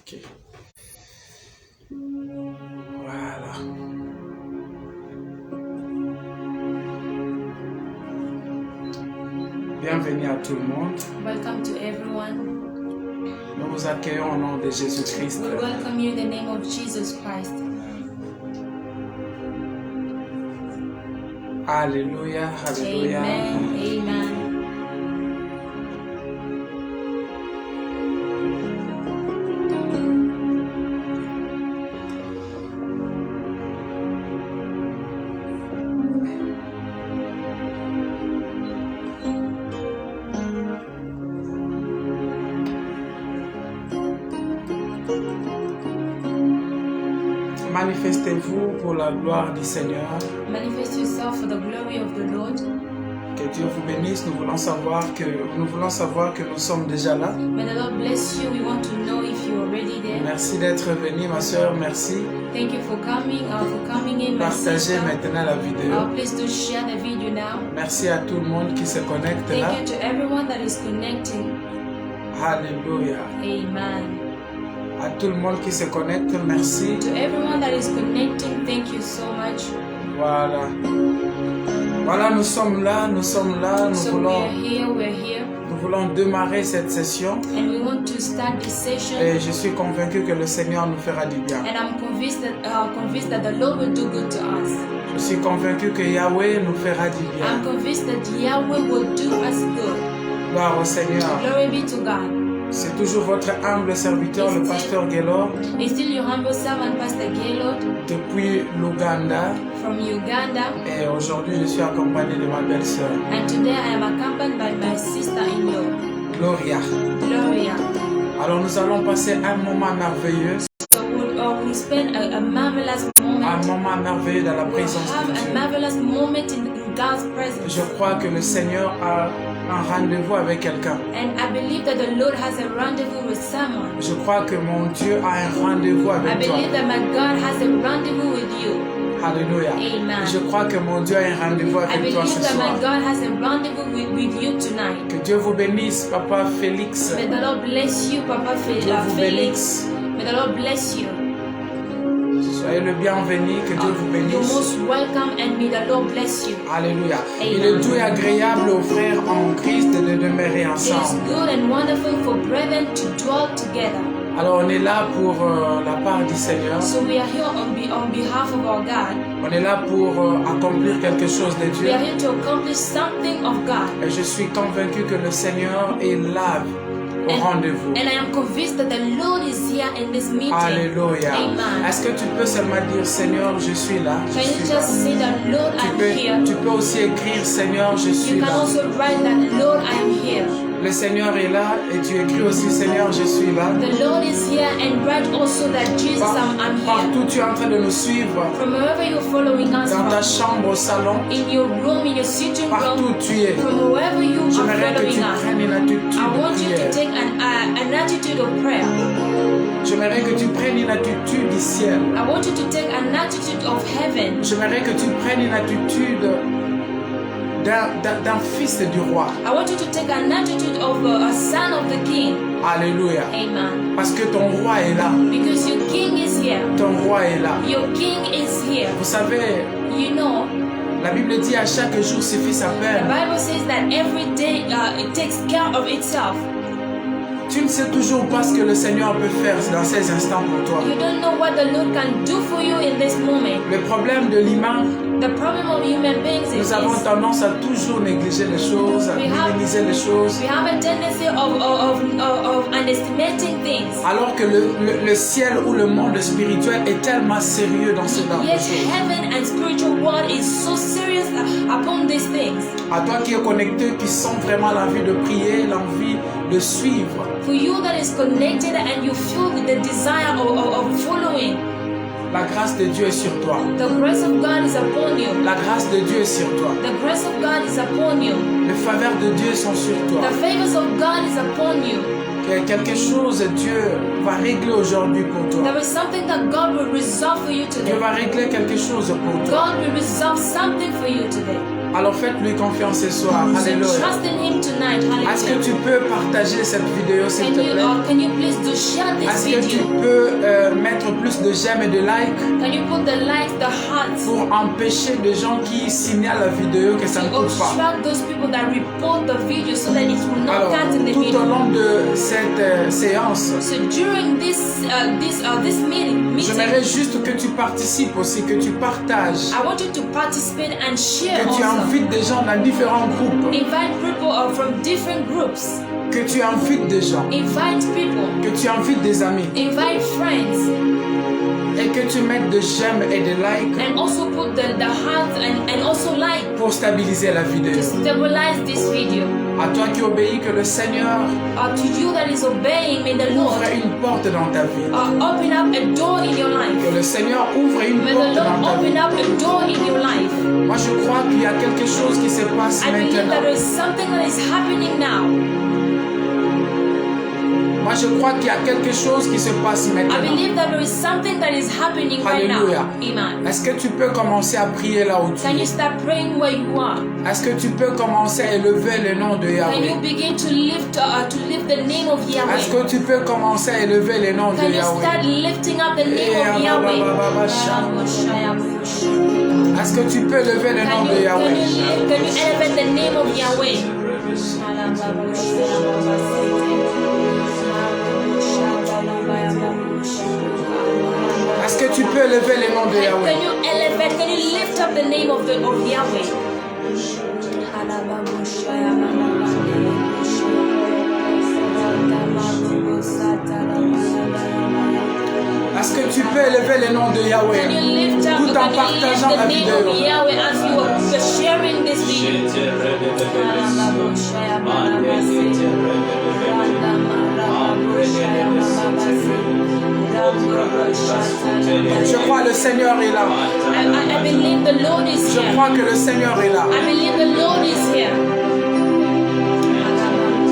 Ok. Voilà. Bienvenue à tout le monde. Welcome to everyone. Nous vous accueillons au nom de Jésus-Christ. We welcome you in the name of Jesus Christ. Alléluia, alléluia. Amen. Amen. Manifestez-vous pour la gloire du Seigneur. Manifest yourself for the glory of the Lord. Que Dieu vous bénisse. Nous voulons savoir que nous sommes déjà là. May the Lord bless you. We want to know if you're already there. Merci d'être venu, ma soeur. Merci. Thank you for coming in, my Partagez sister. maintenant la vidéo. Please do share the video now. Merci à tout le monde qui se connecte là. Thank you to everyone that is connecting. Alléluia. Amen. À tout le monde qui se connecte, merci. To everyone that is connecting, thank you so much. Voilà. Voilà, nous sommes là, nous So voulons, we're here. nous voulons démarrer cette session. And we want to start this session. Et je suis convaincu que le Seigneur nous fera du bien. And I'm convinced that the Lord will do good to us. Je suis convaincu que Yahweh nous fera du bien. I'm convinced that Yahweh will do us good. Gloire au Seigneur. Glory be to God. C'est toujours votre humble serviteur, le pasteur Gaylord, It's still your humble servant, Pastor Gaylord, depuis l'Ouganda. from Uganda. Et aujourd'hui, je suis accompagné de ma belle-sœur, And today I am accompanied by my sister-in-law, Gloria. Gloria. Alors nous allons passer un moment merveilleux, So we'll spend a marvelous moment. un moment merveilleux dans la We'll présence have de a Dieu. marvelous moment in God's presence. Je crois que le Seigneur a un rendez-vous avec quelqu'un. And I believe that the Lord has a rendezvous with someone. Je crois que mon Dieu a un rendez-vous I avec toi. believe that my God has a rendezvous with you. Alléluia. Amen. Je crois que mon Dieu a un rendez-vous I avec toi believe ce that soir. my God has a rendezvous with you tonight. Que Dieu vous bénisse, Papa Félix. May the Lord bless you, Papa Dieu vous Felix. bénisse. May the Lord bless you. Soyez le bienvenu, que Dieu vous You're bénisse. most welcome and may the Lord bless you. Alléluia. Amen. Il est doux et agréable aux frères en Christ de demeurer It is ensemble. good and wonderful for brethren to dwell together. Alors on est là pour la part du Seigneur. So we are here on behalf of our God. On est là pour accomplir quelque chose de We Dieu. are here to accomplish something of God. Et je suis convaincu que le Seigneur est là au rendez-vous. And I am convinced that the Lord is here in this meeting. Alléluia. Amen. Est-ce que tu peux seulement dire Seigneur, je suis là. Je Can you suis là. just say that, Lord, I'm here? Tu peux aussi écrire Seigneur, je suis You can là. also write that, Lord, I am here. Le Seigneur est là et tu écris aussi Seigneur, je suis là. The Lord is here, and write also that Jesus, I'm here. Partout tu es en train de nous suivre. From wherever you're following us Dans ta from, chambre, au salon, in your room, in your sitting partout room, où tu es. from wherever you are J'aimerais que tu following us, prennes une attitude I want de you to prière. take an attitude of prayer. J'aimerais que tu prennes une attitude du ciel. I want you to take an attitude of heaven. J'aimerais que tu prennes une attitude d'un fils du roi. I want you to take an attitude of a son of the king. Alléluia. Amen. Parce que ton roi est là. Because your king is here. Ton roi est là. Your king is here. Vous savez, You know, la Bible dit à chaque jour suffit sa the peine. Bible says that every day it takes care of itself. Tu ne sais toujours pas ce que le Seigneur peut faire dans ces instants pour toi. You don't know what the Lord can do for you in this moment. Le problème de l'humain, The problem of human beings is nous avons this. tendance à toujours négliger les choses, à minimiser les choses. We have a tendency of underestimating things. Alors que le ciel ou le monde spirituel est tellement sérieux dans ce genre de Yet choses. heaven and spiritual world is so serious upon these things. À toi qui es connecté, qui sent vraiment l'envie de prier, l'envie de suivre. For you that is connected and you feel the desire of following, La grâce de Dieu est sur toi. the grace of God is upon you. La grâce de Dieu est sur toi. The grace of God is upon you. Les faveurs de Dieu sont sur toi. The favors of God is upon you. Quelque chose Dieu va régler aujourd'hui pour toi. There is something that God will resolve for you Dieu today. va régler quelque chose pour toi. God will resolve something for you today. Alors faites-lui confiance ce soir. So Alléluia. trust in Him tonight. Est-ce que Hallelujah. tu peux partager cette vidéo s'il te plaît? Can you please do share this Est-ce que tu video? peux mettre plus de j'aime et de like Can you put the likes, the hearts pour empêcher des gens qui signalent la vidéo que ça ne to coupe pas? obstruct those people that report the video so that it will not Alors, cut in the tout au video? long de cette séance, So during this meeting, j'aimerais juste que tu participes aussi, que tu partages, I want you to participate and share que tu also. invites des gens dans différents groupes, Invite people from different groups. que tu invites des gens, Invite people. que tu invites des amis Invite friends. et que tu mettes de j'aime et de like And also put the heart and also like pour stabiliser la vidéo. to stabilize this video. À toi qui obéis, que le Seigneur To you that is obeying, may the Lord ouvre une porte dans ta vie. open up a door in your life. Que le Seigneur ouvre une May porte the dans Lord ta open vie. up a door in your life. Moi, je crois qu'il y a quelque chose qui se passe I believe that maintenant. there is something that is happening now. Moi, je crois qu'il y a quelque chose qui se passe I maintenant. believe that there is something that is happening right now. Alléluia. Amen. Est-ce que tu peux commencer à prier là où tu Can you es? start praying where you are? Est-ce que tu peux commencer à élever le nom de Can you Yahweh? begin to lift the name of Est-ce Yahweh? que tu peux commencer à élever le nom de Can you start Yahweh? lifting up the name of Yahweh? Est-ce que tu peux élever le nom de Yahweh? Can you elevate the name of Yahweh? Est-ce que tu peux élever le nom de Yahweh? Can you elevate? Can you lift up the name of Yahweh? Est-ce que tu peux élever le nom de Can Yahweh? you lift up? Tout en Can you partageant lift la the name of vidéo. Yahweh as you are sharing this video? Je crois que le Seigneur est là. I believe the Lord is Je here. crois que le Seigneur est là. I believe the Lord is here.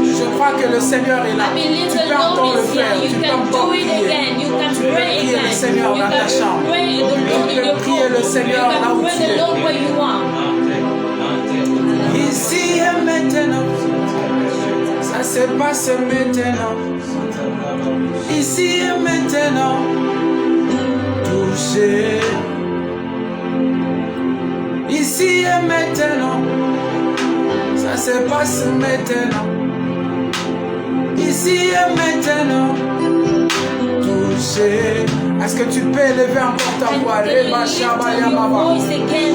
Je crois que le Seigneur est là. I believe Tu the peux encore Lord le is here. faire. You Tu peux can encore do it prier. again. You can Tu peux pray prier le again. Seigneur You dans ta can chambre. pray the Lord Tu in peux your prier le home. Seigneur You là can où pray tu the es. Lord where you are. Ici et maintenant, ça se passe maintenant. Ici et maintenant, touché. Ici et maintenant, ça se passe maintenant. Ici et maintenant, touché. Est-ce que tu peux élever encore ta voix? Can you lift up your voice again,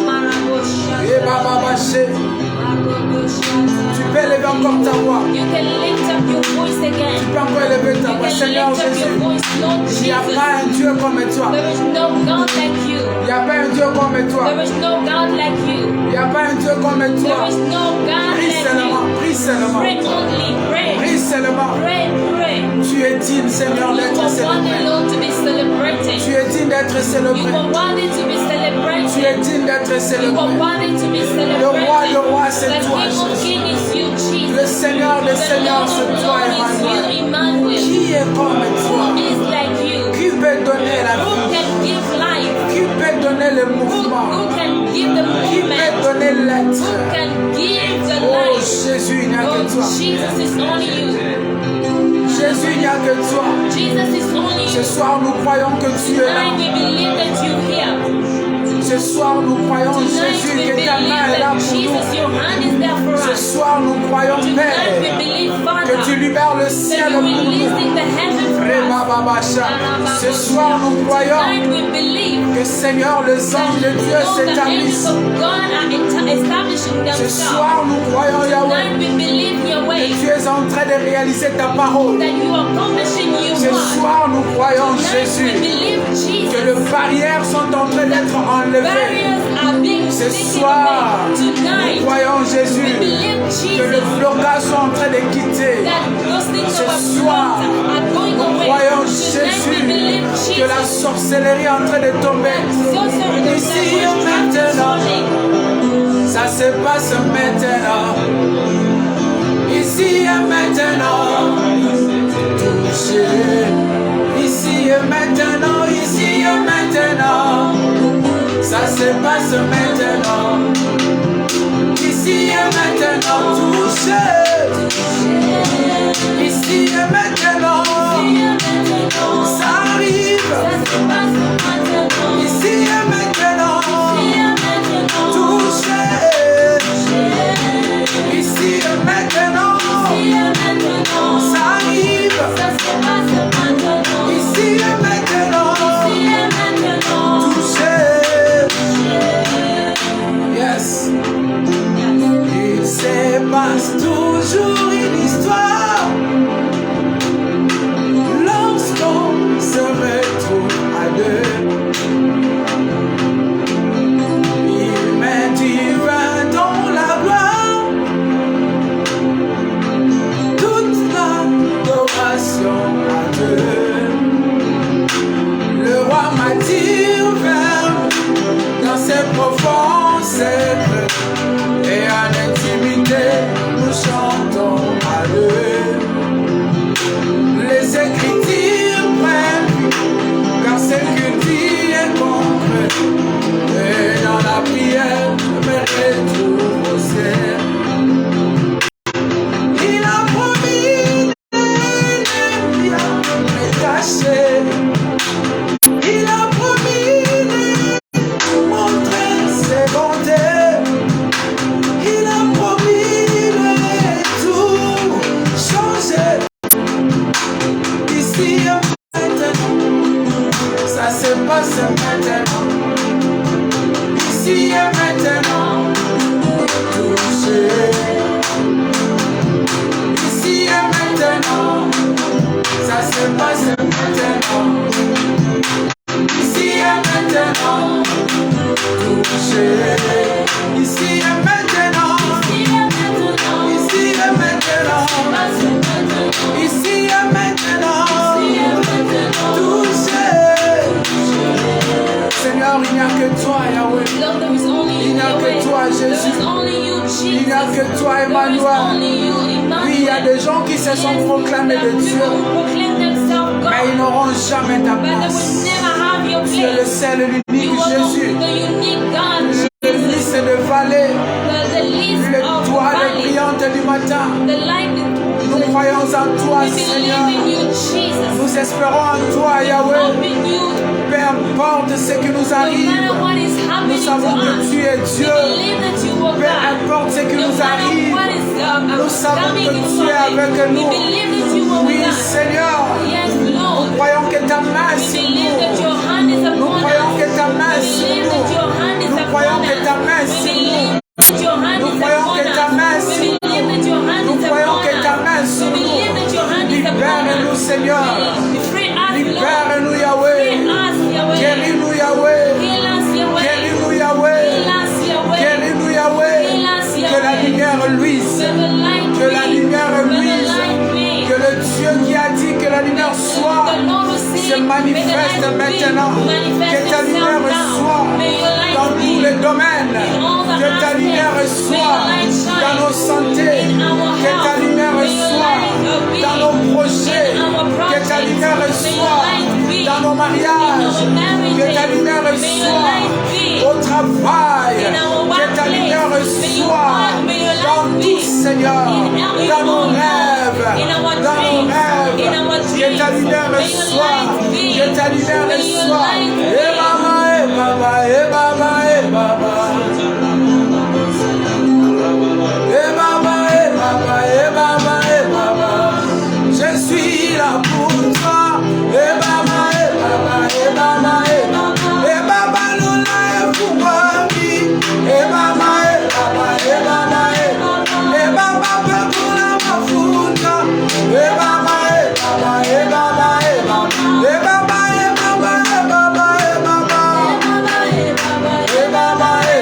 Tu peux élever encore ta voix. You can lift up your voice Tu again. peux encore élever ta You voix. can Seigneur lift up Jésus, your voice, Lord il n'y a Jesus. pas un Dieu comme toi. There is no God like you. Il n'y a pas un Dieu comme toi. There is no God like you. Il n'y a pas un Dieu comme There toi. is no God Prie like seulement, you. prie seulement. Pray only, pray. Prie seulement. Pray, pray. Tu es digne, Seigneur, You d'être are wanted, célébré. Lord, to be celebrated. Tu es digne d'être You célébré. are wanted to be Tu es celebrated. digne d'être You are célébré. wanted to be Le roi celebrated. de rois, c'est The toi, King of Jésus. Kings is you, Jesus. Le Seigneur des The Seigneurs, Lord c'est of toi, Lords is you, Emmanuel. Emmanuel. Qui est comme Who toi? is like you? Qui peut donner la Who vie? can give life? Qui peut donner le Who mouvement? can give the Qui peut movement? donner Who l'être? can give the Oh life? Jésus, il n'y a Oh, que toi. Jesus is only you. Jésus, il n'y a que toi. Jesus is only Ce you. soir, nous croyons que tu es là. Tonight we believe that you're here. Ce soir, nous croyons, Tonight Jésus, we que believe ta main est là that pour Jesus, nous. your hand is there for Ce us. soir, nous croyons, Tonight we Père, believe, que tu Father, libères le that ciel you pour nous. releasing the heaven for us. Rébababasha. Ce soir, nous croyons Tonight we believe que, Seigneur, les anges de Dieu that the angels s'établissent. of God are establishing Ce themselves. soir, nous croyons, Yahweh, Tonight we believe your que way, tu es en train de réaliser ta parole. that you are accomplishing your Ce word. soir, nous croyons, Tonight we Jésus, believe, que les Jesus, barrières sont en train d'être enlevées. barriers are being Ce taken soir, away. nous Tonight croyons, we Jésus, believe, que les Jesus, blocages sont en train de quitter. that those things Ce that were soir, blocked are going nous away. croyons, Tonight we Jésus, believe, que la Jesus, sorcellerie est en train de tomber. sorcery, the Ici et witchcraft is maintenant, falling. ça se passe maintenant. Ici et maintenant, touché. Ici et maintenant, ici et maintenant, ça se passe maintenant. Le roi m'attire vers lui dans ses profonds secrets. Et en intimité, nous chantons à lui. Les Écritures prennent vie, car ce qu'il dit est concret. Et dans la prière, je me retrouve au ciel. Il a promis de ne rien me cacher. Il a promis de montrer ses bontés. Il a promis de tout changer. Ici et maintenant, ça se passe maintenant. Ici et maintenant, touché. Ici et maintenant, ça se passe maintenant. Ici et maintenant, touché. Ici et maintenant, ici et maintenant, ici et maintenant, touché. Seigneur, il n'y a que toi, Yahweh. Il n'y a que toi, Jésus. Il n'y a que toi, Emmanuel. Oui, il y a des gens qui se sont proclamés de Dieu, mais ils n'auront jamais ta place. Tu es le seul et l'unique Jésus. Le lys de vallée, l'étoile brillante du matin. Nous croyons en toi, Seigneur. Nous espérons en toi, Yahweh. Peu importe ce qui nous arrive, nous savons que tu es Dieu. Peu importe ce qui nous arrive, nous savons que tu es avec nous. Oui, Seigneur, nous croyons que ta main est sur nous. Nous croyons que ta main est sur nous. Nous croyons que ta main est sur nous. Nous croyons que ta main est sur nous. Nous croyons que ta main est sur nous. Libère-nous, Seigneur. Libère-nous, Yahweh. Guéris-nous, Yahweh. Guéris-nous, Yahweh. Guéris-nous, Yahweh. Que la lumière luise. Que la lumière luise. Que le Dieu qui a dit que la lumière soit se manifeste maintenant. Que ta lumière soit dans tous les domaines. Que ta lumière soit dans nos santé. Que ta lumière soit dans nos projets. Que ta lumière soit dans nos mariages. Que ta lumière soit au travail. Que ta lumière soit dans tout, Seigneur. Dans nos rêves. Dans nos rêves. Que ta lumière soit. Que ta lumière soit. Et Baba, et Baba, et Baba, et Baba. Et Baba, et Baba, et Baba, et Baba. Je suis là pour toi. Et Baba, et Baba, et Baba, et Baba. Et Baba, nous l'avons pour moi. Et Baba, et Baba, et Baba, et Baba. Et Baba, peut pour la mafuta. Et Baba, et Baba, et Baba, et Baba. Et Baba, et Baba, et Baba, et Baba. Et Baba, et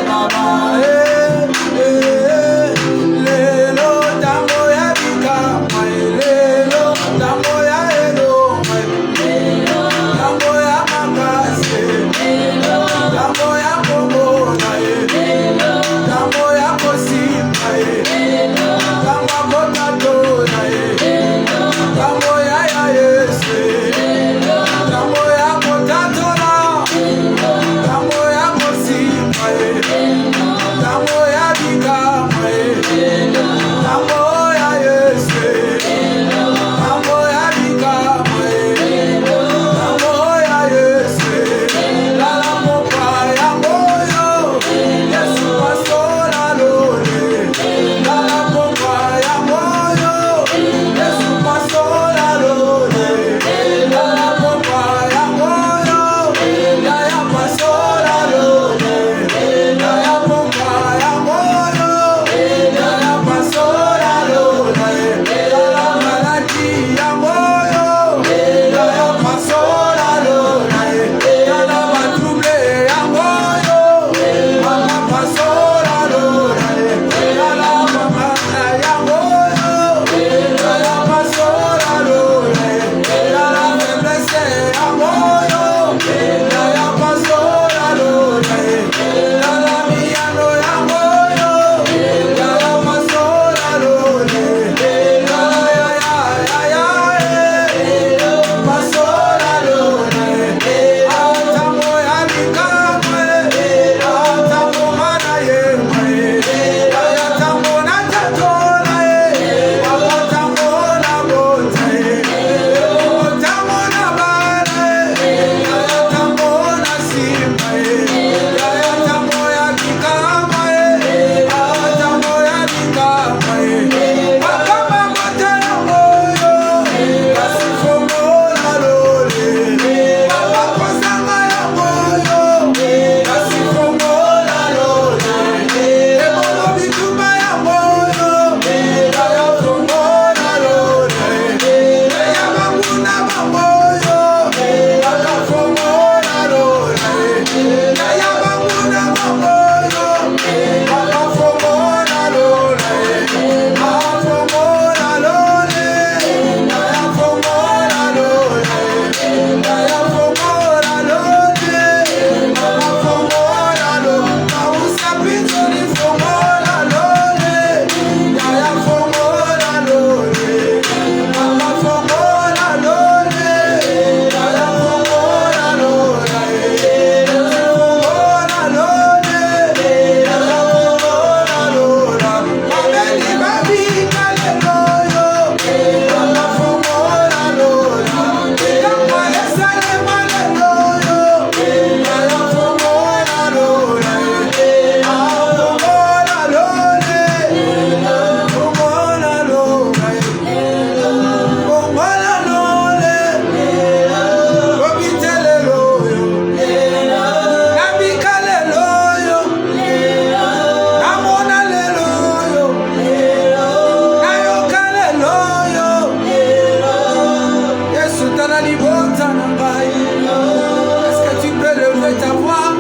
Est-ce que tu peux lever ta voix?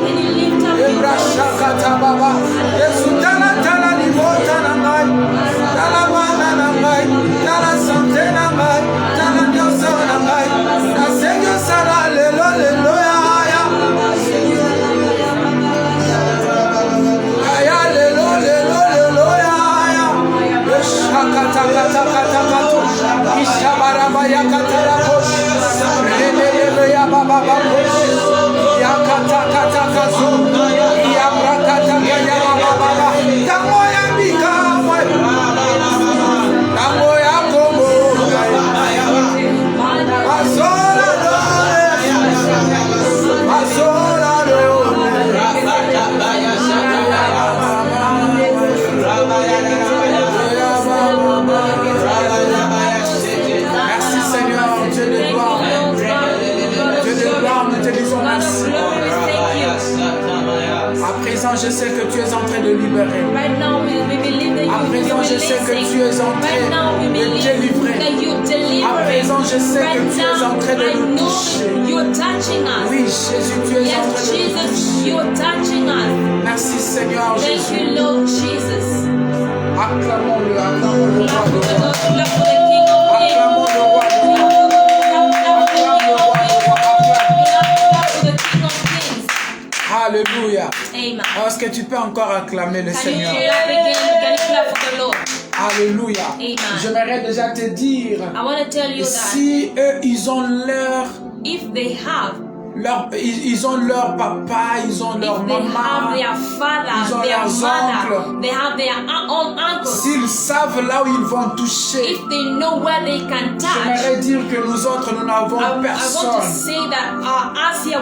Je sais que tu es en train de libérer. À présent, je sais que tu es en train de délivrer. À présent, je sais que tu es en train de nous toucher. Oui, Jésus, tu es en train de nous toucher. Merci Seigneur Jésus. Acclamons-le, acclamons-le roi de roi. Acclamons le roi de roi. Alléluia. Est-ce que tu peux encore acclamer le Seigneur? Alléluia. J'aimerais déjà te dire, si eux, ils ont ils ont leur papa, ils ont leur maman, ils ont leurs oncles. S'ils savent là où ils vont toucher, j'aimerais dire que nous autres, nous n'avons personne.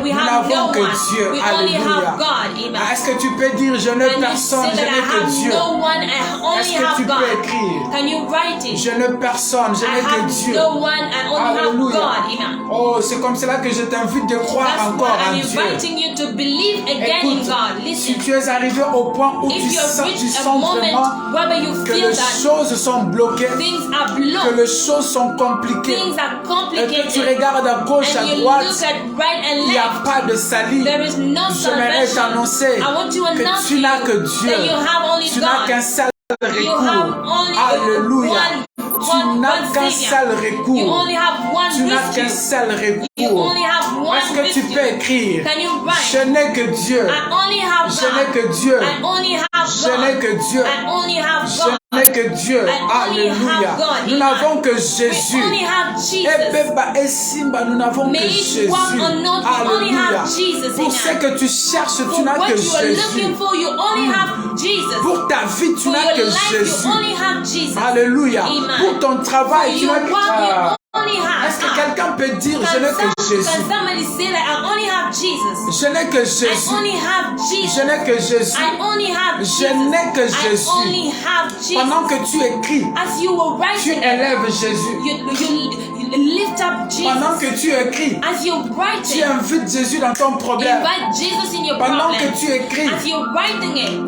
Nous n'avons que Dieu. Alléluia. Est-ce que tu peux dire, je n'ai personne, je n'ai que Dieu? Est-ce que tu peux écrire? Je n'ai personne, je n'ai que Dieu. Alléluia. Oh, c'est comme cela que je t'invite de croire encore en Dieu. Écoute, si tu es arrivé au point où tu sens vraiment que les choses sont bloquées, que les choses sont compliquées, et que tu regardes à gauche, à droite, il n'y a pas de salut, j'aimerais t'annoncer que tu n'as que Dieu, tu n'as qu'un seul recours. Alléluia. Tu n'as qu'un seul recours. Tu n'as qu'un seul recours. Est-ce que tu peux écrire? Je n'ai que Dieu. Je n'ai que Dieu. Je n'ai que Dieu. Je n'ai que Dieu. Alléluia. Nous n'avons que Jésus. Et Beba et Simba, nous n'avons que Jésus. Alléluia. Pour ce que tu cherches, tu n'as que Jésus. Pour ta vie, tu n'as que Jésus. Alléluia. Pour ton travail, tu n'as que Est-ce que quelqu'un peut dire, je n'ai que Jésus? Je n'ai que Jésus. Je n'ai que Jésus. Je n'ai que Jésus. Pendant que tu écris, tu élèves Jésus. Pendant que tu écris, tu invites Jésus dans ton problème. Pendant que tu écris,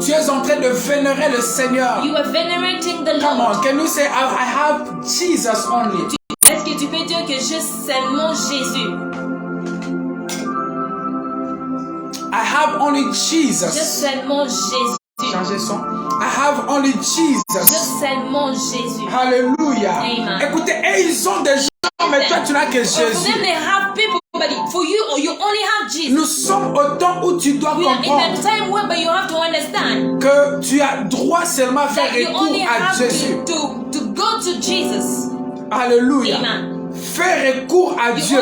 tu es en train de vénérer le Seigneur. Come on, can you say, I have Jesus only? Est-ce que tu peux dire que j'ai seulement Jésus? I have only Jesus. J'ai seulement Jésus. Changez son. I have only Jesus. J'ai seulement Jésus. Alléluia. Amen. Écoutez, et ils ont des gens, mais toi tu n'as que Jésus. For you only have Jesus. Nous sommes au temps où tu dois comprendre que tu as droit seulement à faire recours à Jésus. To go to Jesus. Alléluia. Fais recours à Dieu.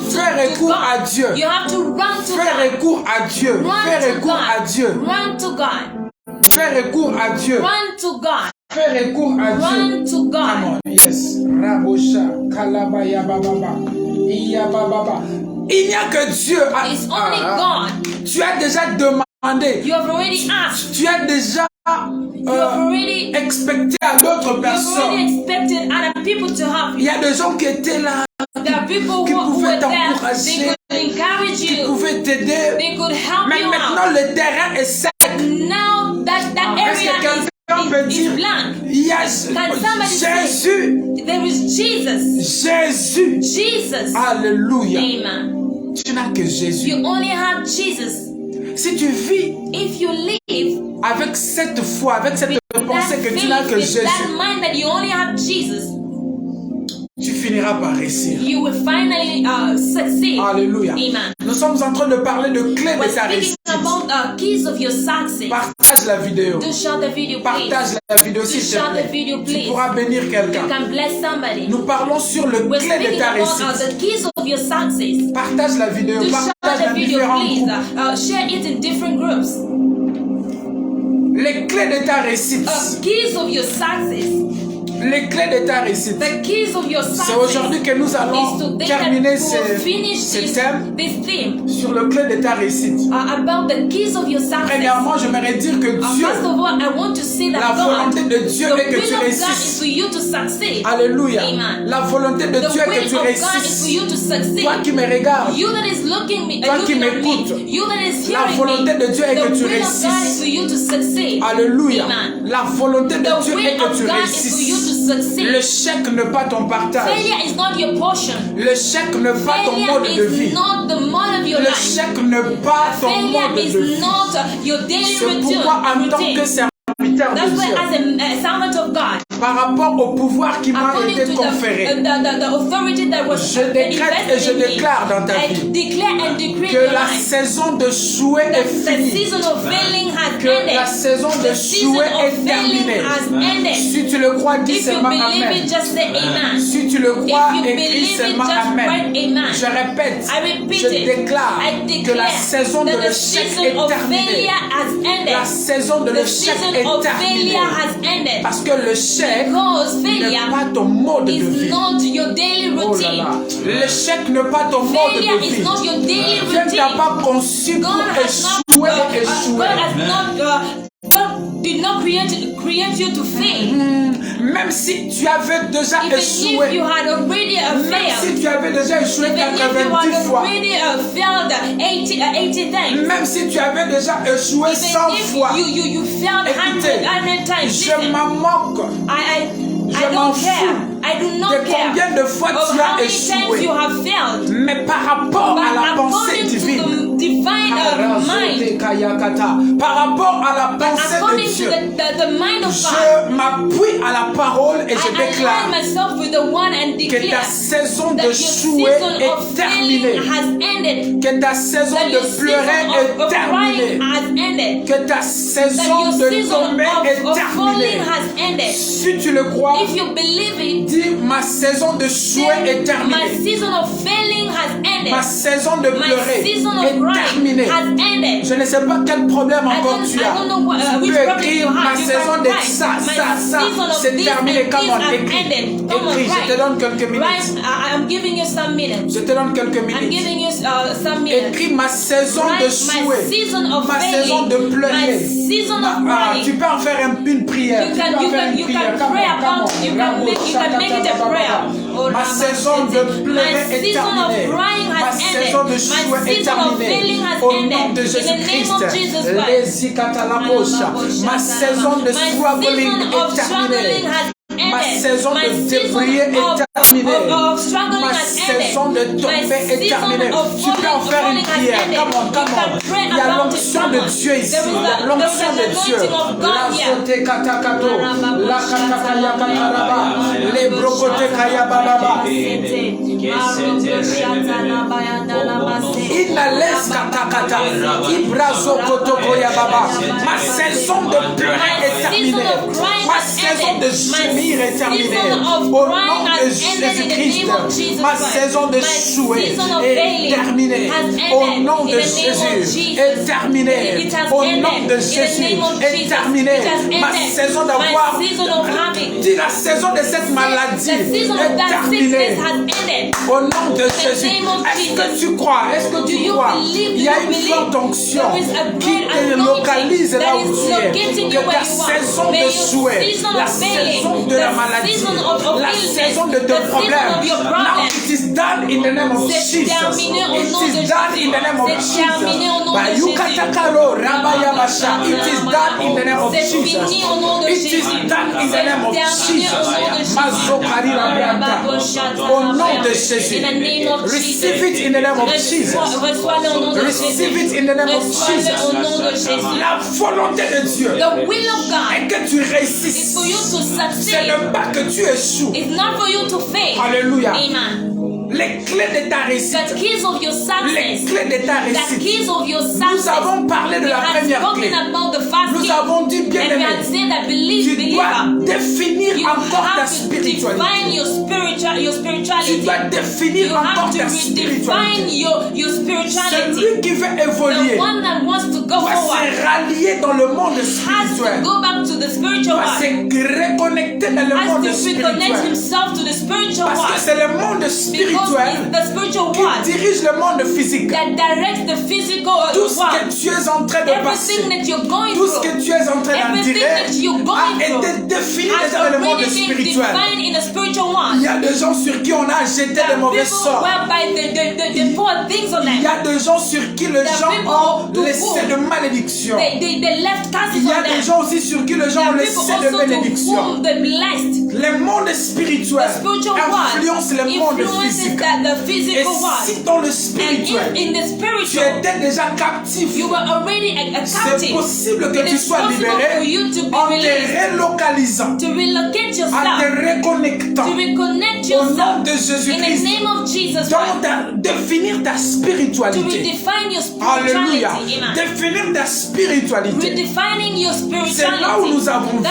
Fais recours à Dieu. Fais recours à Dieu. Fais recours à Dieu. Run to God. Fais recours à Dieu. Run to God. Fais recours à Dieu. Run to God. Come on, yes. Rabosha, Kalabaya Baba. Iya Baba. Il n'y a que Dieu. It's only God. Tu as déjà demandé. You have already asked. Tu as déjà expecté à d'autres personnes. Il y a des gens qui étaient là, qui pouvaient t'encourager, qui pouvaient t'aider. Mais maintenant le terrain est sec. Est-ce que quelqu'un peut dire, blank? il y a Can somebody say, Jésus. there is Jesus? Jésus. Jesus. Alléluia. Amen. Tu n'as que Jésus. You only have Jesus. Si tu vis If you live avec cette foi, avec cette with pensée that que tu n'as faith, que with Jésus, that mind that you only have Jesus, tu finiras par réussir. you will finally succeed. Alléluia. Amen. Nous sommes en train de parler de clés We're de ta speaking réussite. about keys of your success. Partage la vidéo. Do share the video, please. Partage la vidéo Do s'il te share the plaît. video, Tu please. pourras bénir You quelqu'un. can bless somebody. Nous parlons sur le We're clé de speaking ta about réussite. the keys of your success. Partage la vidéo. Do share Partage the dans video, différents please. groupes. Share it in different groups. Les clés de ta réussite. Keys of your success. Les clés de ta réussite. The keys of your success. C'est aujourd'hui que nous allons terminer ce thème this theme sur le clé de ta réussite. about the keys of your success. Premièrement, j'aimerais dire que Dieu, First of all, I want to say that la volonté de Dieu the est que will tu of God is réussisses. for you to succeed. Alléluia. Amen. La volonté de The Dieu est will que tu of God is for you réussisses. to succeed. Toi qui me regardes, You that is looking me, Toi qui looking at m'écoutes, me, you that is la hearing volonté me, de Dieu est the que tu will of God is réussisses. for you to succeed. Alléluia. Amen. La volonté de The Dieu est will que of tu God is for you réussisses. to succeed. L'échec n'est pas ton partage. Failure is not your portion. L'échec n'est pas ton Failure mode de vie. is not the mode of your life. L'échec n'est pas ton Failure mode de is vie. not your daily C'est pourquoi en tant que routine. serviteur That's de why Dieu, as a servant of God, par rapport au pouvoir qui m'a according été to conféré, the authority that was je décrète et je invested in me, déclare dans ta I vie declare and decree que in your la life saison de jouer est that the finie. season of failing has Que la ended. saison de The season jouer of est failing terminée. has ended. Si tu le crois, dis If you seulement believe Amen. it, just say amen. Si tu le crois, If you écris believe it, seulement just Amen. write amen. Je répète, I repeat je it. déclare I que la declare saison de that the l'échec season est of terminée. failure has ended. La saison de The l'échec season est of terminée. failure has ended. Parce que l'échec Because n'est failure pas ton mode de is vie. not your daily Oh là routine. là. L'échec n'est pas ton mode Failure de is vie. not your daily Dieu ne t'a routine. pas conçu God pour has not, échouer et échouer. God did not create you to fail. Même si tu avais déjà Even if you échoué, had already même failed, si tu avais déjà échoué even if you 90 had fois, already failed 80 times, même si tu avais déjà échoué 100 even if fois, you failed écoutez, 100 times, je listen, m'en moque. I m'en don't care. fous I do de not care combien de fois of tu how as many times échoué. you have failed. Mais par rapport But à la pensée according to divine, the divine mind, par rapport à la pensée according de to Dieu, the mind of God, je m'appuie à la parole et je I align déclare myself with the one and que ta declare saison that de your jouer season of est terminée, failing has ended. que ta saison That your de pleurer season est of terminée, crying has ended. que ta That saison your de season tomber est of falling terminée. has ended. Si tu le crois, If you believe it, dis ma saison de jouer est my terminée. season of failing has ended. Ma saison de My pleurer season of est crying terminée. has ended. Je ne sais pas quel problème encore tu as. I don't know Tu which peux problem you écrire ma have. You saison can de write. ça, My ça, season of c'est this terminé. and Come this on, have écris. ended. Come on, Écris, je te write. donne quelques minutes. Right, I'm giving you some minutes. Je te donne quelques I'm minutes. giving you some minutes. Écris ma saison de Write my souhait, season of ma saison failing, de my pleurer. season of crying. Tu peux en faire une prière. You Tu can peux en faire une prière. Come pray on, come about on. you can make it a prayer. Oh, Ma saison de pleurer my est season of terminée. crying Ma has ended. saison de My souhait est season of terminée. failing has Au ended. nom de In the name Jésus-Christ, of Jesus Christ. les Ikatalabosha. Ma saison de struggling est terminée. Ma saison de débrouiller est terminée. Ma saison de tomber est terminée. Tu peux en faire une prière. Come on, come on. Il y a l'onction de Dieu ici. Il y a l'onction de Dieu. La sote katakato. La katakaya kataraba. Les brokote kaya bababa. Inales katakata. Ibrazo kotoko ya baba. Ma saison de pleurer est terminée. Ma saison de gémir est terminée. Au nom de Jésus-Christ, ma saison de souhait est terminée. Au nom de Jésus est terminée. Au nom de Jésus est terminée. Ma saison d'avoir dit la saison de cette maladie est terminée. Au nom de Jésus. Est-ce que tu crois? Est-ce que tu crois? Il y a une forte onction qui te localise là où tu es. Que ta saison de souhait, la saison de la maladie, la saison de tes problèmes. Now it is done in the name of Jesus. It is done in the name of Jesus. It is done in the name of Jesus. It is done in the name of Jesus. Au nom de Jésus. Receive it in the name of Jesus. Receive it in the name of Jesus. La volonté de Dieu est que tu réussisses. C'est le pas que tu échoues. Alléluia. Les clés de ta réussite. Les clés de ta réussite. Nous avons parlé de la première clé. Nous avons dit, bien aimé, tu dois définir encore ta spiritualité. Tu dois définir encore ta spiritualité. Celui qui veut évoluer doit se rallier dans le monde spirituel. Doit se reconnecter dans le monde spirituel. Parce que c'est le monde spirituel qui dirige le monde physique. Tout ce que tu es en train de passer, tout ce que tu es en train d'endurer a été défini déjà dans le monde spirituel. Il y a des gens sur qui on a jeté de mauvais sorts. Il y a des gens sur qui les gens ont laissé de malédiction. Il y a des gens aussi sur qui les gens ont laissé de bénédiction. Le monde spirituel influence le monde physique. Et si dans le spirituel, tu étais déjà captif, c'est possible que tu sois libéré en te relocalisant, en te reconnectant au nom de Jésus-Christ. Donc, définir ta spiritualité. Alléluia. Définir ta spiritualité. C'est là où nous avons vu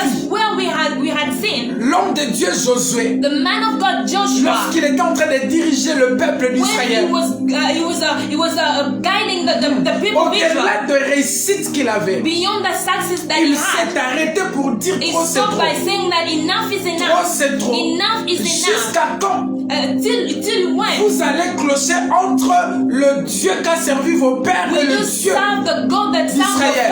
l'homme de Dieu Josué, lorsqu'il était en train de diriger le peuple d'Israël. Au-delà de réussite qu'il avait, il s'est arrêté pour dire trop c'est trop. Trop c'est trop. Jusqu'à quand vous allez clocher entre le Dieu qu'a servi vos pères et le Dieu d'Israël?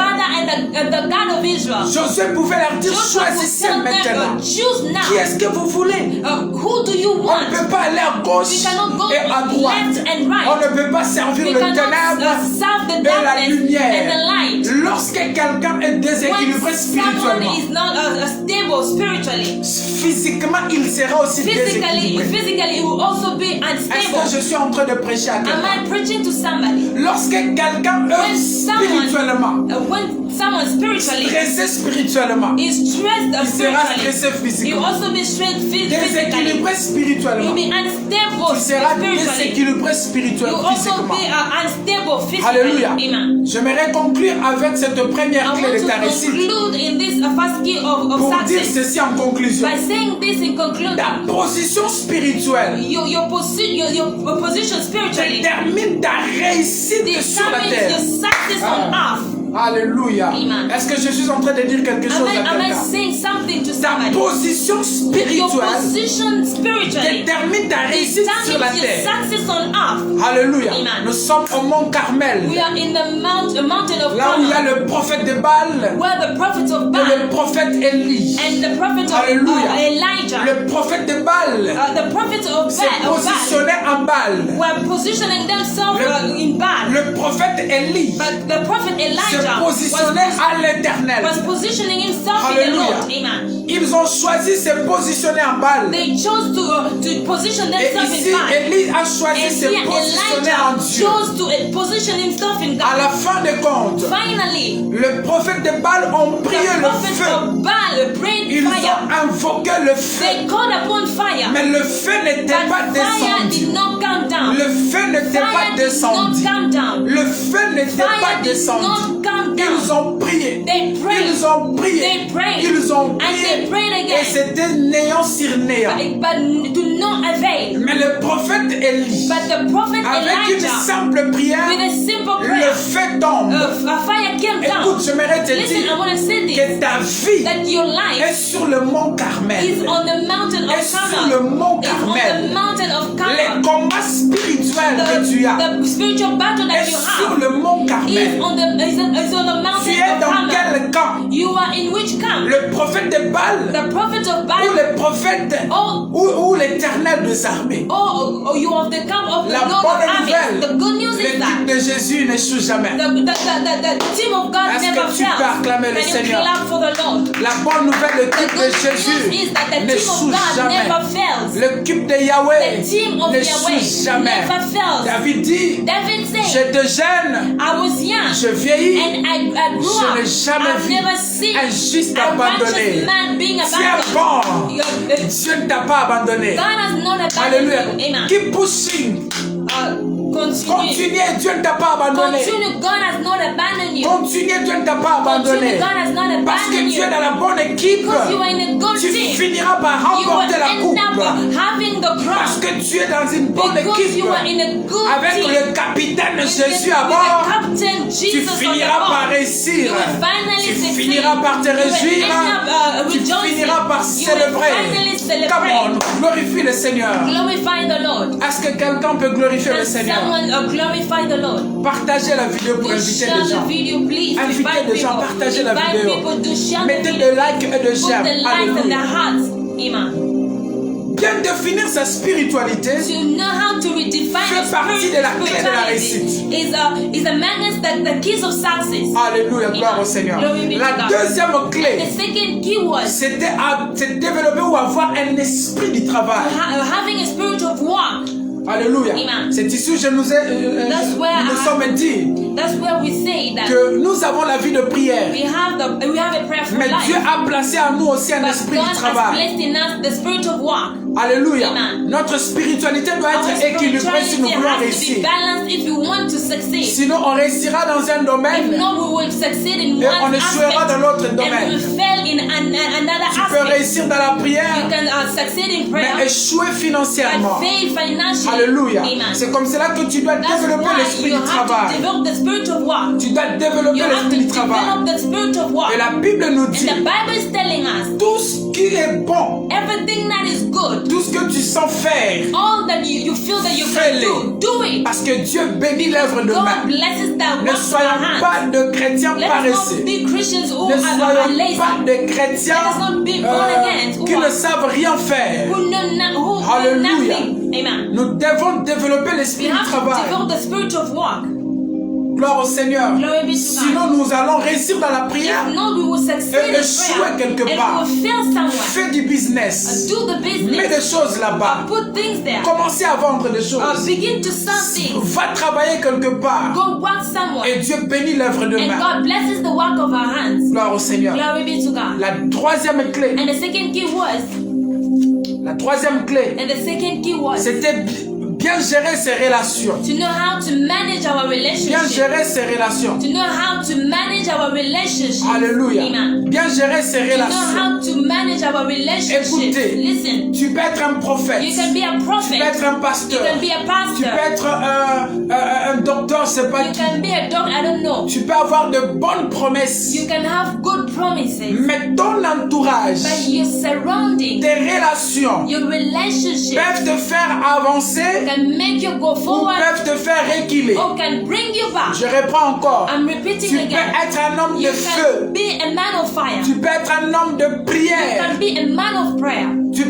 Josué pouvait leur dire, choisissez maintenant. Qui est-ce que vous voulez? On ne peut pas aller à gauche et à droite. On ne peut pas servir le ténèbre et la lumière. Lorsque quelqu'un est déséquilibré spirituellement, physiquement il sera aussi déséquilibré. Est-ce que je suis en train de prêcher à quelqu'un? Lorsque quelqu'un œuvre spirituellement, stressé spirituellement, il sera stressé physiquement. Déséquilibré spirituellement, il sera déséquilibré spirituellement, physiquement. Alléluia. J'aimerais conclure avec cette première clé de ta réussite pour dire ceci en conclusion. Ta position spirituelle détermine ta réussite sur la terre. Alléluia. Est-ce que je suis en train de dire quelque chose à quelqu'un? Ta position spirituelle détermine ta réussite sur la terre. Alléluia. Nous sommes au mont Carmel. Là où il y a le prophète de Baal et le prophète Élie. Alléluia. Le prophète de Baal s'est positionné en Baal. Le prophète Élie se positionnait à l'éternel. Alléluia. Ils ont choisi de se positionner en Baal. Et ici, Élie a choisi de se positionner en Dieu. À la fin de compte, le prophète de Baal ont prié le feu. Ils ont invoqué le feu. Mais le feu n'était pas descendu. Le feu n'était pas descendu. Le feu n'était pas descendu. Ils ont prié. Ils ont prié. Ils ont prié. Et c'était néant sur néant. Mais le prophète Élie, avec une simple prière, le feu tombe. Écoute, j'aimerais te dire que ta vie est sur le mont Carmel. Est sur le mont Carmel. Les combats spirituels spirituel que tu as the spiritual battle that est you sur have le mont Carmel. is on the mountain Tu es of dans Carmel. quel camp? You are in which camp? Le prophète de Baal The prophet of ou Baal, le prophète ou l'éternel des armées? or you are the camp of the La Lord of bonne armies. nouvelle, The good news is l'équipe that de Jésus n'échoue jamais. the team of God Est-ce never que tu fails. peux acclamer le Can you Seigneur? clap for the Lord? La bonne nouvelle, The l'équipe de good news Jésus is that the team of n'échoue God jamais. never fails. L'équipe de Yahweh The team of n'échoue Yahweh jamais. never fails. David dit, David said, j'étais jeune, I was young je vieillis, and I grew je up. n'ai jamais I've vu never seen un juste a abandonné. righteous man being Tu es abandoned. bon, God Dieu ne t'a pas abandonné. has not abandoned Alléluia. you. Amen. Keep pushing. Continue. Continuez, Dieu ne t'a pas abandonné. Continue. God has not abandoned you. Continuez, Dieu ne t'a pas abandonné. Continue. God has not Parce que abandoned tu es you. dans la bonne équipe. Because you are in a good Tu team. finiras par You will remporter la end coupe. up having the Parce crown. que tu es dans une bonne Because équipe. you are in a good Avec team. le capitaine Jésus à With the bord, captain tu Jesus on the finiras par board. réussir. You will finally Tu succeed. finiras par te You will réjouir. end up, Tu rejoicing. finiras par You will célébrer. finally celebrate. Come on, glorifie le Seigneur. Glorify the Lord. Est-ce que quelqu'un peut glorifier le Can Seigneur? someone glorify the Lord? Partagez la vidéo pour Do inviter share les the gens. video, please. Invitez Invite les gens, people. partagez la Invite vidéo. people to share the Mettez video. des likes et des Put j'aime. the likes and the Alléluia. hearts. Amen. Bien définir sa spiritualité To know how to redefine fait partie de la clé de la réussite. is among the keys of success. Alléluia, gloire au Seigneur. Glory be to La God. deuxième The clé, second key was c'est développer ou avoir un esprit du travail. having a spirit of work. Alléluia. Amen. C'est ici que je nous ai, That's where nous sommes dit That's where we say that que nous avons la vie de prière. we have a prayerful Mais life. Dieu a placé en nous aussi un But esprit God du has travail. placed in us the spirit of work. Alléluia. Amen. Notre spiritualité doit Our être équilibrée si nous spirituality voulons has to be réussir. balanced if you want to succeed. Sinon, on réussira dans un If domaine. not, we will succeed in Et on one échouera aspect dans l'autre and we domaine. will fail in another Tu peux aspect. réussir dans la You prière, can succeed in prayer, mais échouer financièrement. but fail financially. Alléluia. Amen. C'est comme cela que tu dois That's développer why l'esprit you du have to travail. develop the spirit of work. Tu dois développer You have to l'esprit du travail. develop the spirit of work. Et la Bible nous And dit, the Bible is telling us tout ce qui est bon, everything that is good, tout ce que tu sens faire, all that you feel that you can fais-le. do it. Parce que Dieu bénit l'œuvre de God main. blesses that Ne work of our soyons hands. pas de chrétiens Let us paresseux. not be Christians who Ne are soyons lazy, pas de chrétiens Let us not be born again, qui who ne are- savent rien faire. who know Hallelujah. nothing. Amen. Nous devons développer We l'esprit du have to travail. develop the spirit of work. Gloire au Seigneur. Glory be to God. Sinon, nous allons réussir dans la prière. If not, we will succeed Et in échouer prayer quelque and part. we will fail somewhere. Fais du business. Do the Mets business. des choses là-bas. Put things there. Commencez à vendre des choses. Begin to sell things. Va travailler quelque part. Go work somewhere. Et Dieu bénit l'œuvre de And main. God blesses the work of our hands. Gloire au Seigneur. Glory be to God. La troisième clé. And the second key was, C'était bien gérer ses relations. to know how to manage our Bien relationship. gérer ses relations. To know how to manage our relationship. Alléluia. Amen. Bien gérer ses To know relations. how to manage our relationship. Écoutez. Listen. Tu peux être un prophète. You can be a Tu prophet. peux être un You pasteur. can be a Tu pastor. peux être un docteur, c'est pas You qui. can be a dog. I don't know. Tu peux avoir de bonnes promesses. You can have good promises. Mais ton entourage, But your surrounding, tes relations your relationship peuvent te faire avancer can make you go ou forward peuvent te faire reculer. or can bring you back. Je reprends encore. I'm repeating Tu peux again. être un homme de You feu. can be a man of fire. Tu peux être un homme de You prière. can be a man of prayer. Tu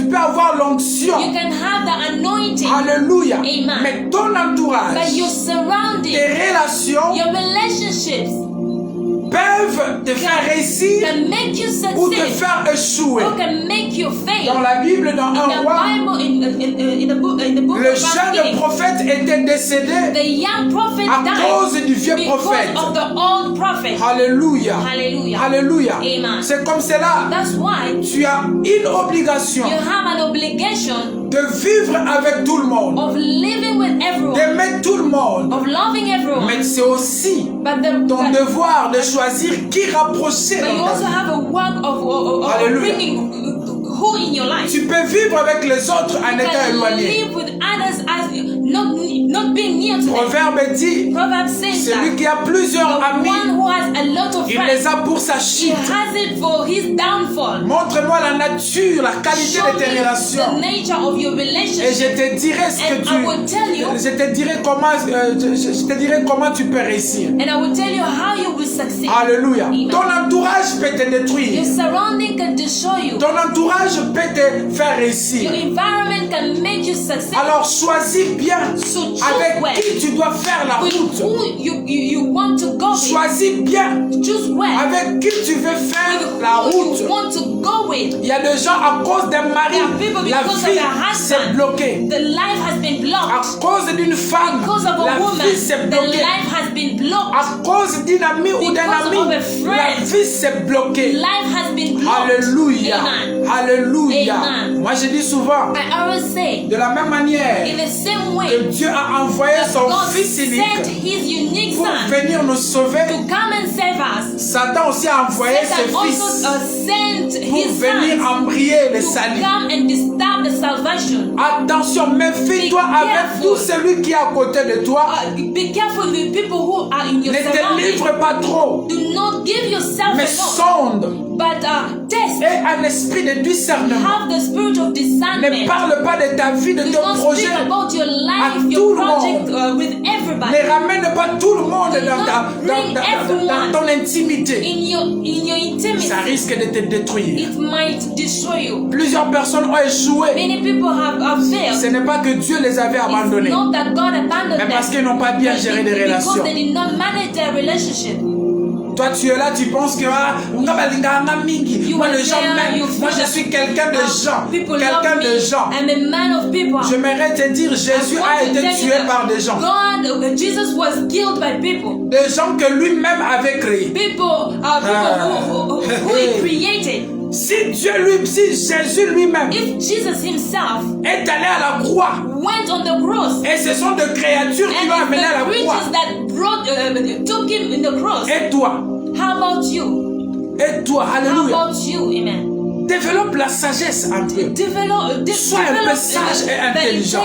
peux avoir l'onction. You can have the anointing. Alléluia. Amen. Mais ton entourage, But your surrounding, tes relations your relationships peuvent te faire réussir can make you ou te succeed faire échouer. or can make you fail. Dans la Bible, dans In un the roi, Bible, in the book le of jeune King, prophète était décédé the young prophet à died cause du vieux because prophète. of the old prophet. Alléluia. Hallelujah. Alléluia. Amen. C'est comme cela. That's why Tu as une obligation you have an obligation de vivre avec tout le monde, of living with everyone, d'aimer tout le monde. of loving everyone. Mais c'est aussi But ton devoir de choisir qui rapprocher but you dans ta also vie. have a work of Hallelujah. bringing who in your life. Tu peux vivre avec les autres en You étant can éloigné. live with others as not being near to them. Proverbe dit, Proverbs says celui that qui a plusieurs the amis, one who has a lot of il friends, les a pour sa he chute. has it for his downfall. Montre-moi la nature, la qualité Show de tes me the relations. nature of your Et relationship. je te dirai ce que And I will tell you. je te dirai comment tu peux réussir. And I will tell you how you will succeed. Alléluia. Amen. Ton entourage peut te Your détruire. surrounding can destroy you. Ton entourage peut te faire réussir. Your environment can make you succeed. Alors choisis bien So choose avec well. qui tu dois faire la With route. who you want to go with. Choisis bien Choose well. avec qui tu veux faire With la who route. you want to go with. Il y a des gens à cause d'un mari, There are people la because of vie their s'est husband. bloquée. The life has been À blocked. cause d'une femme, Because of a la woman, vie s'est the bloquée. life has been blocked. À cause d'une amie ou d'un Because ami, of a friend, la vie s'est bloquée. Life has been blocked. Alléluia. Amen. Alléluia. Amen. Moi je dis souvent, I always say, de la même manière in the same way, que Dieu a envoyé son God Fils sent unique His unique pour Son venir nous sauver, to come and save us. Satan aussi a envoyé Satan ses also fils sent pour his venir sons embrayer le to salut. come and disturb the salvation. Attention, méfie-toi Be avec careful. tout celui qui est à côté de toi. Be careful with people who are in your Ne te surroundings. livre pas trop, Do not give yourself mais enough, sonde but test. et un esprit de discernement. Have the spirit of Ne discernment. parle pas de ta vie, de Do ton not projet. speak about your life, tout your le project monde. with everybody. Ne ramène pas tout le monde Do not bring dans ton intimité. In your intimacy, Ça risque de te détruire. it might destroy you. Plusieurs personnes ont échoué. Many people have failed. Ce n'est pas que Dieu les avait abandonnés, It's not that God abandoned mais parce them, qu'ils n'ont pas bien géré des because relations. they did not manage their relationship. Toi, tu es là, tu penses que moi, les gens m'aiment. Moi, je suis quelqu'un de gens. People love Quelqu'un me. de gens. I'm a man of people. J'aimerais te dire, Jésus a été tué par des gens. Jesus was killed by people. Des gens que lui-même avait créés. People who he created. Si Jésus lui-même If Jesus himself est allé à la croix, went on the cross, et ce sont des créatures qui and l'ont amené à it's la the croix. creatures that took him in the cross. Et toi, How about you? How How about you? Amen. Développe la sagesse un peu. Sois un peu sage et intelligent.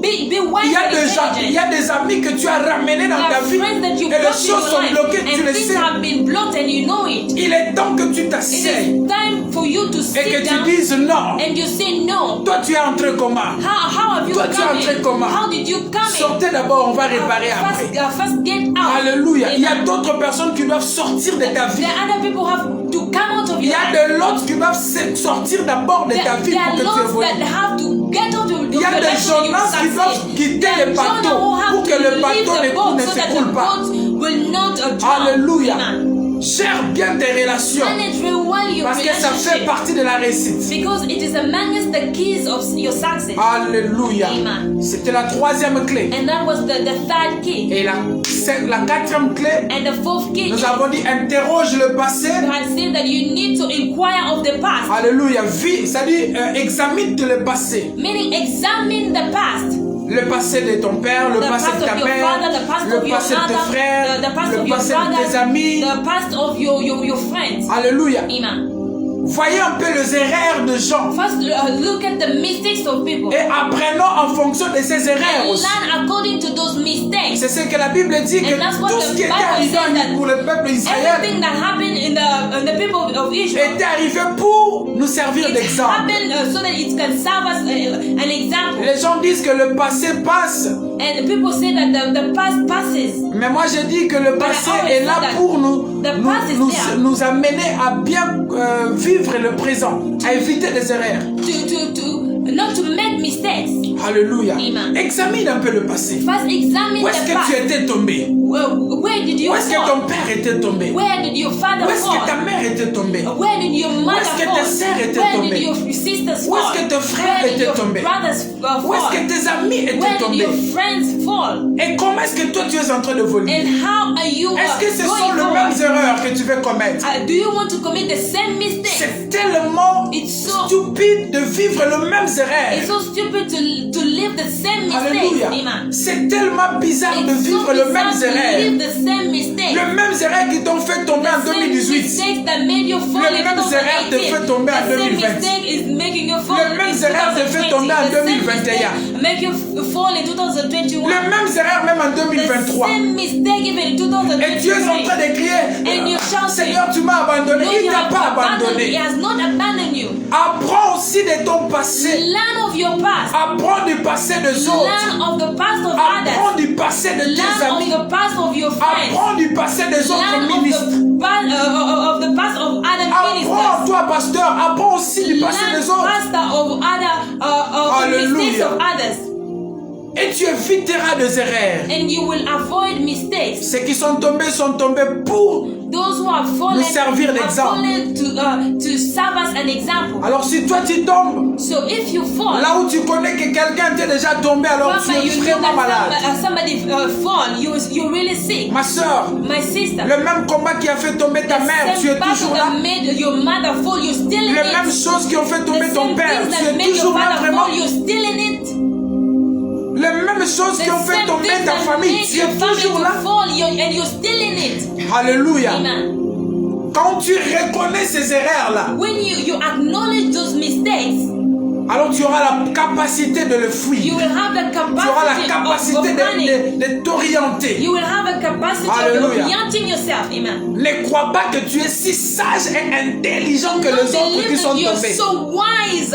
Be wise Il y a and des gens, il y intelligent. a des amis que tu as ramenés dans There ta are vie friends that you et les blocked in choses your sont life, bloquées, tu and le things sais. have been blocked and you know it. Il est temps que tu It t'assieds is time for you to et sit que tu down dises non. and you say no. Toi, tu es entré comment? How have you Toi, tu es come entré in? comment? How did you come in? Sortez d'abord, on va réparer après. First get out. Alléluia. Il y a Amen. d'autres personnes qui doivent sortir de ta vie. There are other people have to come out of Il y your a life. de l'autre qui doivent sortir d'abord de ta vie There pour are que tu lots évolues. that have to get out of Il y a your des life so you Jonas qui doivent succeed. quitter There are le Jonah bateau who have pour que to le leave bateau the boat ne so that the s'écoule pas. boat will not drown. Alléluia. Amen. Gère bien tes relations Manage very well your parce que ça fait relationship partie de la réussite. because it is amongst the keys of your success. Alléluia. Amen. C'était la troisième clé. And that was the third key. Et la quatrième clé, And the fourth key nous is avons dit interroge le passé. you had said that you need to inquire of the past. Alléluia. C'est-à-dire examine le passé. Meaning examine the past. Le passé de ton père, le The passé past de ta of your mère, father, the past le of your passé de tes mother, frères, the past le of your passé de tes brothers, amis. the past of your friends. Alléluia. Amen. Voyez un peu les erreurs de gens First, look at the mistakes of people. et apprenons en fonction de ces erreurs And aussi. learn according to those mistakes. C'est ce que la Bible dit que And that's what tout the ce qui était Bible arrivé says that pour le peuple d'Israël Everything that happened in the people of Israel, était arrivé pour nous servir it d'exemple. happened so that it can serve us an example. Les gens disent que le passé passe, And people say that the past passes. mais moi je dis que le passé I always est là say that pour nous the past is there. nous amener à bien vivre le présent, à éviter des erreurs. Not to make mistakes. Alléluia. Amen. Examine un peu le passé. First examine Où est-ce the que past. tu étais tombé? Where did you Où est-ce que fall? ton père était tombé? Where did your father Où est-ce que ta fall? mère était tombée? Where did your Où mother est-ce que fall? tes sœurs étaient Where tombées? did your sisters Où fall? est-ce que tes frères Where did étaient your tombés? brothers fall? Où est-ce que tes amis étaient Where did tombés? your friends fall? Et comment est-ce que toi tu es en train de voler? And how are you Est-ce que ce sont going les forward? mêmes erreurs que tu veux commettre? Do you want to commit the same mistakes? C'est tellement It's so stupide de vivre les mêmes mêmes erreurs. It's so stupid to live the same mistakes. Alléluia. Amen. C'est tellement bizarre de It's so vivre les mêmes bizarre to erreurs. live the same mistakes. Les mêmes erreurs qui t'ont fait tomber en The same 2018. mistakes that made you fall Les in mêmes erreurs te 2018. fait tomber en The same 2020. mistake is making you fall Les in mêmes erreurs te fait tomber en 2020. The same 2021. mistake make you fall in 2021. Les mêmes erreurs même en The 2023. same mistake even in 2023. Et Dieu est en train de crier, And you're shouting, Seigneur, tu m'as abandonné. No, Il you t'a have pas abandoned. He abandonné. has not abandoned you. Apprends aussi de ton passé. Learn of your past. Apprends du passé des autres. Learn of the past of Apprends others. du passé de tes Learn amis. of the past of your friends. Apprends du passé des autres Learn ministres. of the past of other ministers. Apprends, toi, pasteur, apprends aussi du passé Learn des autres. pastor of other of the mistakes Hallelujah. of others. Et tu éviteras des erreurs. And you will avoid mistakes. Ceux qui sont tombés pour. Those who have fallen, Nous servir d'exemple. to serve as an example. Alors si toi tu tombes, So if you fall, là où tu connais que quelqu'un t'est déjà tombé, alors tu es you know vraiment malade. that somebody fall, you're really sick. Ma soeur, My sister, le même combat qui a fait tomber ta mère, tu es same battle toujours là. that made your mother fall, you're still in Les mêmes it. choses qui ont fait tomber The ton same père, things tu that es made your toujours là father vraiment. fall, you're still in it. Les mêmes choses qui The ont fait same tomber things ta that famille, made tu your es family toujours to là. fall, and you're still in it. Alléluia. Amen. Quand tu reconnais ces erreurs-là, When you acknowledge those mistakes, alors tu auras la capacité de le fuir. you will have the Tu auras la capacity of capacité running. de t'orienter. You will have a capacity Hallelujah. of orienting yourself. Amen. Ne crois pas que tu es si sage et intelligent que les autres qui Believe sont that you're tombés. so wise,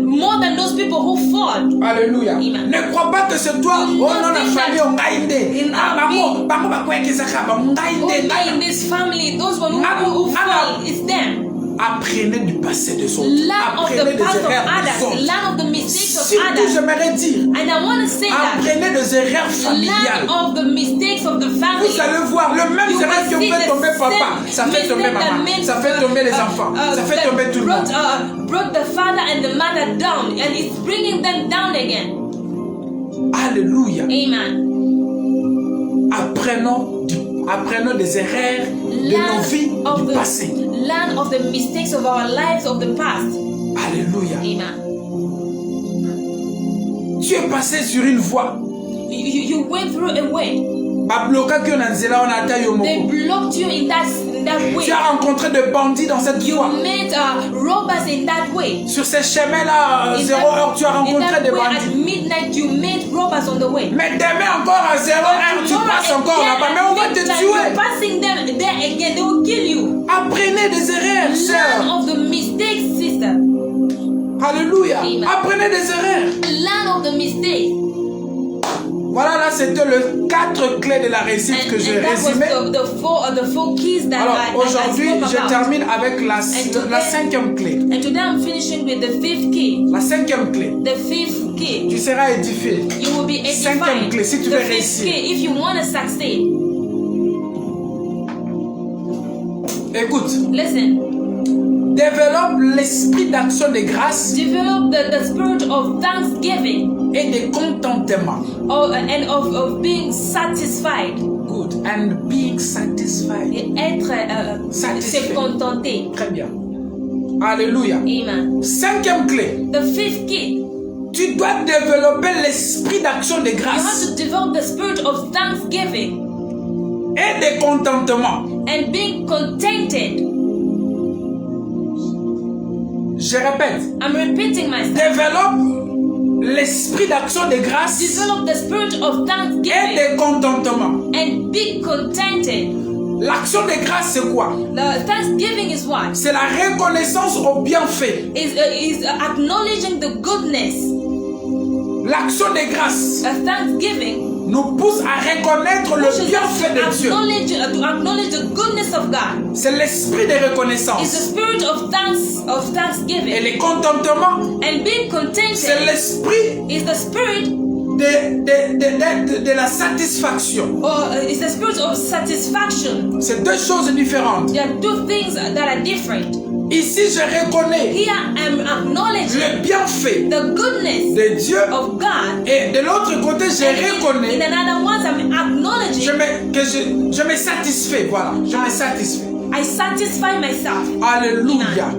more than those people who fall. Alléluia. Amen. Ne crois pas que c'est toi. Do Oh not non, la think famille that on gagne. in our Bango, bango bakwekisaka ba Only ngainde. in this family, those one who fall, it's them. Apprenez du passé des autres. Learn of Apprenez the des past of erreurs des others. autres. Learn of the mistakes of Surtout, others. j'aimerais dire, And I want to say that. apprenez des erreurs Learn familiales. of the mistakes of the family. Vous allez voir, le même You erreur qui ont will see fait the tomber papa, ça same fait tomber mistake that maman, made, ça fait tomber les enfants, ça fait that tomber tout le monde. brought the father and the mother down, and it's bringing them down again. Alléluia. Amen. Apprenons des erreurs de nos vies du passé. Learn of the mistakes of our lives of the past. Alléluia. Amen. Tu es passé sur une voie. You went through a way. They blocked you in that way. Tu as rencontré des bandits dans cette You voie. met robbers in that way. Sur ces chemins-là, In 0 heure, tu as in rencontré that des way, bandits. at midnight, you met robbers on the way. Mais demain encore à 0 heure, tu passes encore là-bas. Mais on va te You're tuer. passing them there again, they will kill you. Apprenez des erreurs, Learn sœurs. of the mistakes, sister. Alléluia. Amen. Apprenez des erreurs. Learn of the mistakes. Voilà, là, c'était les 4 clés de la réussite que j'ai that was résumé. the four keys that Alors, I aujourd'hui, spoke je about. termine avec la today- 5e clé. And today I'm finishing with the fifth key. La 5e clé. The fifth key. Tu seras édifié. You will be Cinquième edified. clé, si tu The veux fifth réussir. key, if you want to succeed. Écoute, Listen. développe l'esprit d'action de grâce Develop the spirit of thanksgiving et de contentement. and of being satisfied. Good. And being satisfied. Et être Satisfait. se contenter. Très bien. Alléluia. Amen. 5e clé. The fifth key. Tu dois développer l'esprit d'action de You have grâce to develop the spirit of thanksgiving et de contentement. and being contented. Je répète. I'm repeating myself. Développe l'esprit d'action de grâce Develop the spirit of et thanksgiving de contentement. and be contented. L'action de grâce, c'est quoi? The thanksgiving is what? C'est la reconnaissance au bienfait. Is acknowledging the goodness. L'action de grâce Thanksgiving nous pousse à reconnaître le pushes us bienfait de Dieu. to acknowledge the goodness of God. C'est l'esprit de It's the reconnaissance. spirit of Et thanksgiving. le contentement, And being c'est contented l'esprit is the spirit de la satisfaction. is the spirit of satisfaction. C'est deux choses différentes. There are two things that are different. Ici, je reconnais Here I'm acknowledging le bienfait the goodness de Dieu. of God. Et de l'autre côté, je In reconnais another words, I'm acknowledging je me satisfais. Voilà, je me satisfais. I satisfy myself. Alléluia.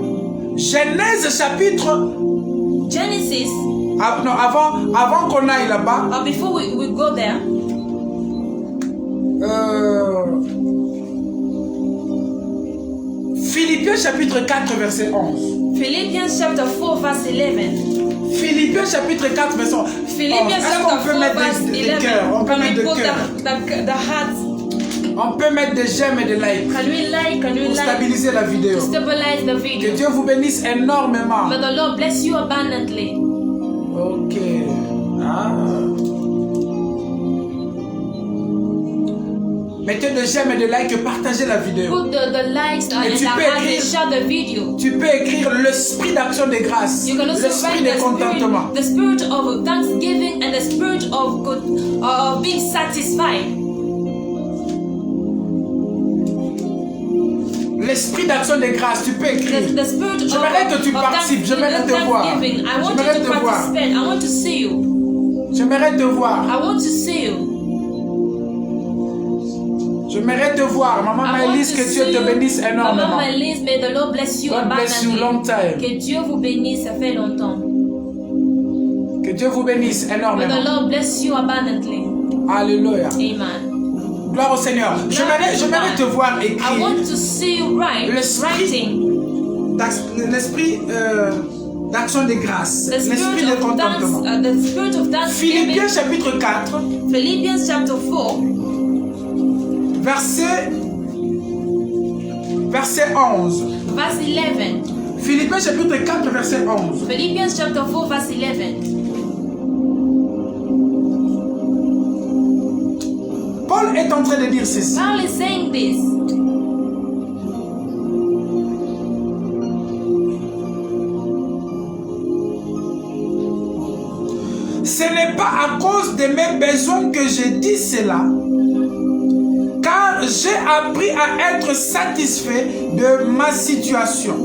Genèse chapitre Genesis. Non, avant qu'on aille là-bas. Before we go there. Philippiens chapitre 4 verset 11. Philippians chapter 4 verse 11. Philippiens chapitre 4 verset 11. Philippians chapter 4 verse 11. On peut mettre des cœurs. The hearts. On peut mettre des j'aime et des likes. Can we like? Pour stabiliser la vidéo. To stabilize the video. Que Dieu vous bénisse énormément. May the Lord bless you abundantly. Ok. Mettez de j'aime et de like et partagez la vidéo. Put the likes and the heart and share the video. Tu peux écrire l'esprit d'action de grâce, l'esprit de contentement. The spirit of thanksgiving and the spirit of being satisfied. L'esprit d'action de grâce, tu peux écrire. J'aimerais que tu participes, j'aimerais te voir. J'aimerais te voir. I want to see you. J'aimerais te voir. I want to see you. J'aimerais te voir. Maman Maëlys, que Dieu te bénisse énormément. Maman Maëlys, may the Lord bless you abundantly. Que Dieu vous bénisse, ça fait longtemps. Que Dieu vous bénisse énormément. May the Lord bless you abundantly. Alléluia. Amen. Gloire au Seigneur. J'aimerais te voir écrire. I want to see you writing. L'esprit d'action de grâce. L'esprit de contentement. Philippiens chapitre 4. Philippians chapter 4. Verset 11. Verse 11. Philippiens chapitre 4 verset 11. Philippians chapter 4 verse 11. Paul est en train de dire ceci. Paul is saying this. Ce n'est pas à cause de mes besoins que je dis cela, car j'ai appris à être satisfait de ma situation.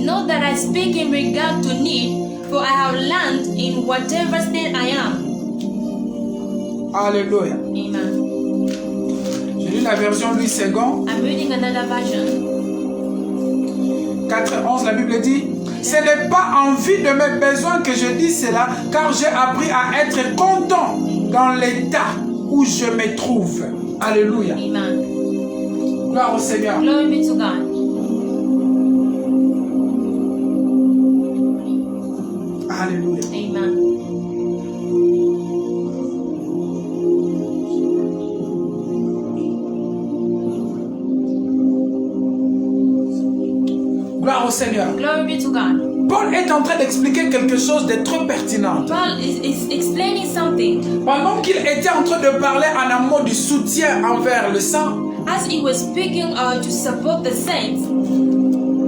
Not that I speak in regard to need, for I have learned in whatever state I am. Alléluia. Amen. Je lis la version Louis II. I'm reading another version. 4:11, la Bible dit: ce n'est pas en vue de mes besoins que je dis cela, car j'ai appris à être content dans l'état où je me trouve. Alléluia. Amen. Gloire au Seigneur. Glory be to God. Alléluia. Amen. Gloire au Seigneur. Glory be to God. Paul est en train d'expliquer quelque chose de très pertinent. Paul is explaining something. Pendant qu'il était en train de parler en amour du soutien envers le sang, As he was speaking to support the saints,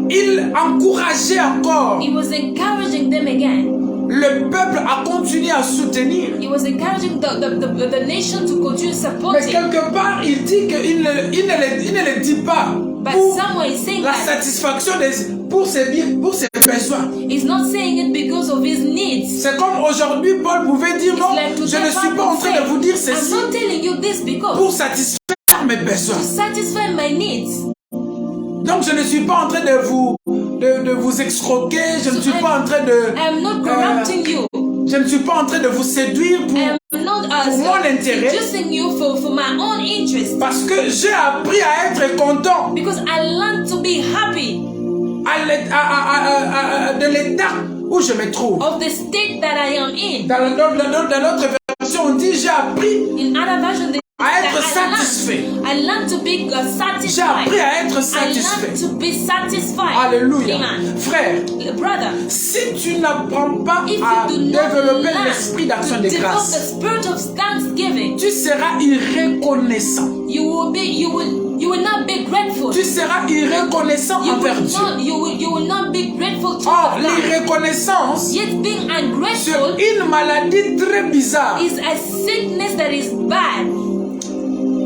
il encourageait encore he was encouraging them again. le peuple à continuer à soutenir. He was encouraging the nation to continue Mais supporting. quelque part, il dit qu'il ne le dit pas But pour someone is saying la that satisfaction pour ses besoins. he's not saying it because of his needs. C'est comme aujourd'hui, Paul pouvait dire: non, Like je today, ne suis Paul pas en would train say, de vous dire I'm ceci not telling you this because pour satisfaire mes besoins. to satisfy my needs. Donc je ne suis pas en train de vous escroquer, je ne suis pas en train de... I'm not corrupting you. Je ne suis pas en train de vous séduire pour not mon intérêt. Seducing you for my own interest. Parce que j'ai appris à être content. Because I learned to be happy. De l'état où je me trouve. Of the state that I am in. Dans notre version, on dit: j'ai appris à être satisfait. I learned to be satisfied. J'ai appris à être satisfait. I learned to be satisfied. Alléluia. Amen. Frère, brother, si tu n'apprends pas à développer l'esprit d'action de grâce, tu seras irreconnaissant. You will not be grateful. Tu seras irreconnaissant envers Dieu. You will not be grateful to Or, l'irreconnaissance, yet being ungrateful, c'est une maladie très bizarre is a sickness that is bad.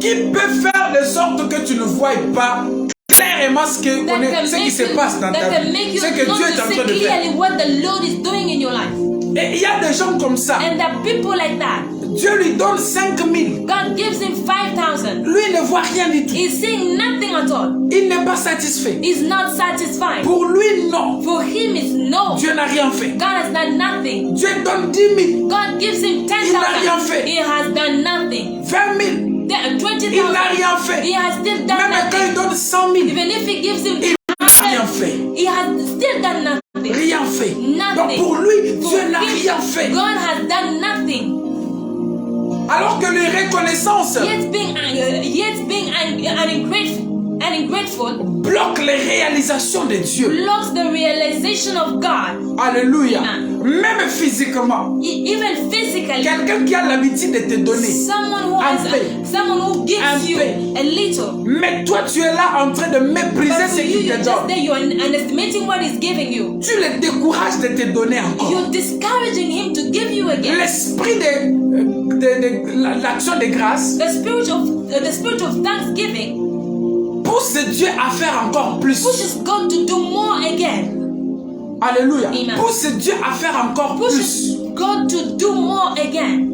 Qui peut faire de sorte que tu ne vois pas clairement ce qui se passe dans ta vie, ce que Dieu est en train de faire. What the Lord is doing in your life. Et il y a des gens comme ça. And there are people like that. Dieu lui donne 5000. God gives him 5,000. Lui ne voit rien du tout. He's seeing nothing at all. Il n'est pas satisfait. He's not satisfied. Pour lui, non. For him, it's no. Dieu n'a rien fait. God has done nothing. Dieu donne 10 000. God gives him 10,000. Il n'a rien fait. He has done nothing. 20 000. 20,000. Il n'a rien fait. He has still done Même quand il nothing. donne 100 000. Even if he gives him Il n'a rien fait. he has still done nothing. Rien fait. Nothing. Donc pour lui, For Dieu n'a him, rien fait. God has done nothing. Alors que les reconnaissances Yet being ungrateful bloquent les réalisations de Dieu. blocks the realization of God. Alléluia. Amen. Même physiquement. Even physically, Quelqu'un qui a l'habitude de te donner. someone who Un has peu. someone who gives Un you peu. a little. Mais toi, tu es là en train de mépriser But ce for you, qu'il you're te just donne. there, you're underestimating what he's giving you. Tu le décourages de te donner encore. You're discouraging him to give you again. L'esprit de l'action de grâce The spirit of thanksgiving pousse Dieu à faire encore plus. pushes God to do more again. Alléluia. Amen. Pousse Dieu à faire encore plus. Pushes God to do more again.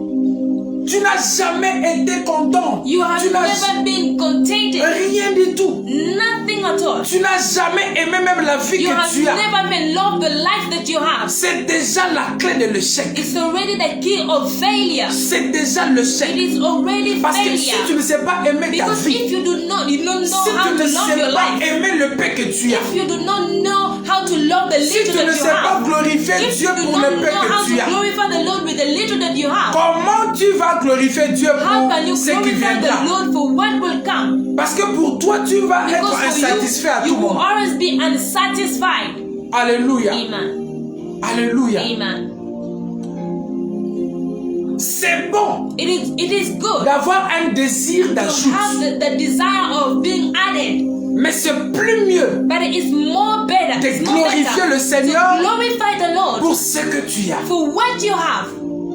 Tu n'as jamais été content. You have Tu n'as never been contented. rien du tout. Nothing at all. Tu n'as jamais aimé même la vie You que have tu as. never been loved the life that you have. C'est déjà la clé de l'échec. It's already the key of failure. C'est déjà l'échec. It is already Parce que si tu failure. ne sais pas aimer ta Because vie, if you don't know si how tu to ne love sais your pas life, aimer le paix que tu as, if you do not know how to love the si little tu ne that you sais pas have, glorifier if Dieu you do pour not le know paix how que tu to as, glorify the Lord with the little that you have, comment tu vas glorifier Dieu how can you pour ce qui glorify the viendra? Lord for what will come? Parce que pour toi, tu vas être Because for insatisfait à you tout will moment. always be unsatisfied. Alléluia. Amen. Alléluia. Amen. C'est bon It is good d'avoir un désir to d'ajout. have the desire of being added, Mais c'est plus mieux but it is more better. de It's more glorifier better le Seigneur to glorify the Lord pour ce que tu as. for what you have.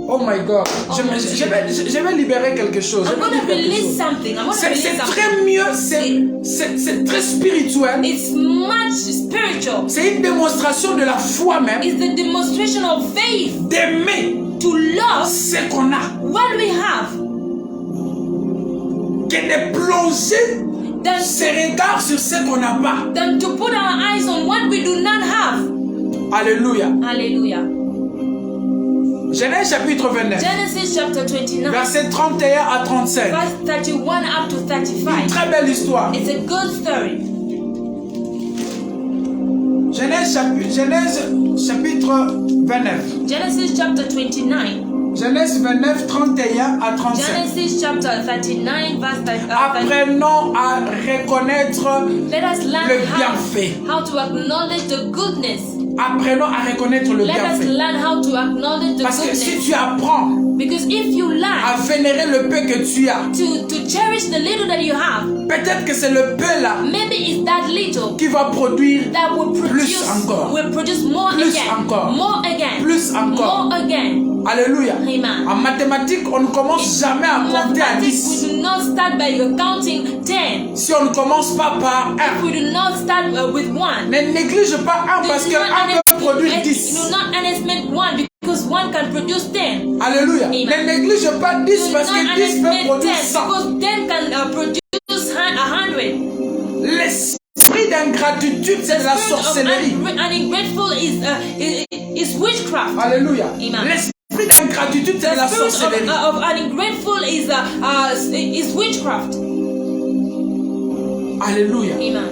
Oh my God. Oh mon Dieu. Je vais libérer quelque chose. I'm Je vais going to libérer quelque release chose. something. I'm going to C'est release something. très mieux, c'est très spirituel. It's much spiritual. C'est une démonstration de la foi même, It's the demonstration of faith d'aimer to love ce qu'on a, what we have, que de plonger ses regards sur ce qu'on n'a pas. than to put our eyes on what we do not have. Alléluia. Hallelujah. Genèse chapitre 29, Genesis chapter 29, versets 31 à 35. verse 31 up to 35. Très belle histoire. It's a good story. Genèse chapitre 29. Genesis chapter 29. Genèse 29, 31 à 35. Genesis chapter 39, verse 35. Apprenons à reconnaître Let us learn le bienfait. how to acknowledge the goodness. Apprenons à reconnaître le Let us bienfait. learn how to acknowledge the Parce que goodness. si tu apprends Because if you à learn vénérer le peu que tu as, to cherish the little that you have, peut-être que c'est le peu là maybe it's that little qui va produire that will plus encore. produce more Plus again, encore. more again, Plus encore. more again. Alléluia. Amen. En mathématiques, on ne commence jamais à compter à Mathematics, 10. we do not start by counting 10. Si on ne commence pas par 1. We do not start with 1. Ne néglige pas 1 parce que 1 peut produire 10. You do not underestimate 1 because 1 can produce 10. Alléluia. Amen. Ne néglige pas 10 Do parce not que 10 peut underestimate produire 10 100. because 10 can produce 100. L'esprit d'ingratitude, c'est de la sorcellerie. Ungrateful is witchcraft. Alléluia. Amen. L'esprit d'ingratitude, c'est de la The spirit sorcellerie. of ungrateful is witchcraft. Alléluia. Amen.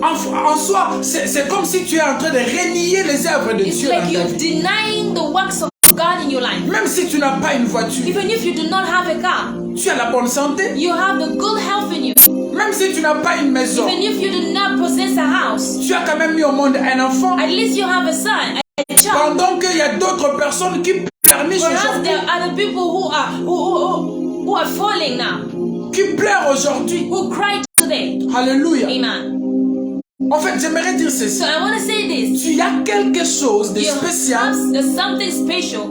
En soi, c'est comme si tu es en train de renier les œuvres de It's Dieu like dans ta you're vie. denying the works of God in your life. Même si tu n'as pas une voiture, Even if you do not have a car, tu as la bonne santé. you have the good health in you. Même si tu n'as pas une maison, Even if you do not possess a house, tu as quand même mis au monde un enfant. at least you have a son, a child. Pendant qu'il y a d'autres personnes qui pleurent Whereas aujourd'hui, there are the people who are falling now, qui pleurent aujourd'hui. who cry today. Alléluia. Amen. En fait, j'aimerais dire ceci. So I want to say this. Tu as quelque chose de You spécial have something special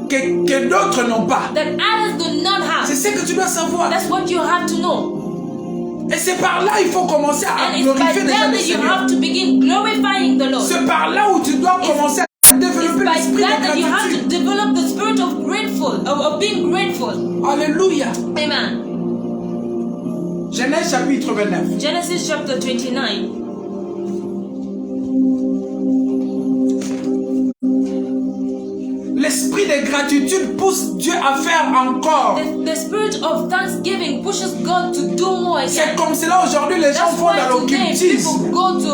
que d'autres n'ont pas. that others do not C'est have. ce que tu dois savoir. That's what you have to know. Et c'est par là il faut commencer à And it's by glorifier déjà that le that you Seigneur. have to begin glorifying the Lord. C'est par là où tu dois commencer à développer l'esprit that you have to de gratitude. develop the spirit of grateful, of being grateful. Alléluia. Amen. Genèse chapitre 29. Genesis chapter 29. L'esprit de gratitude pousse Dieu à faire encore. The spirit of thanksgiving pushes God to do more C'est again. comme cela aujourd'hui les gens That's vont why dans today l'occultisme. people go to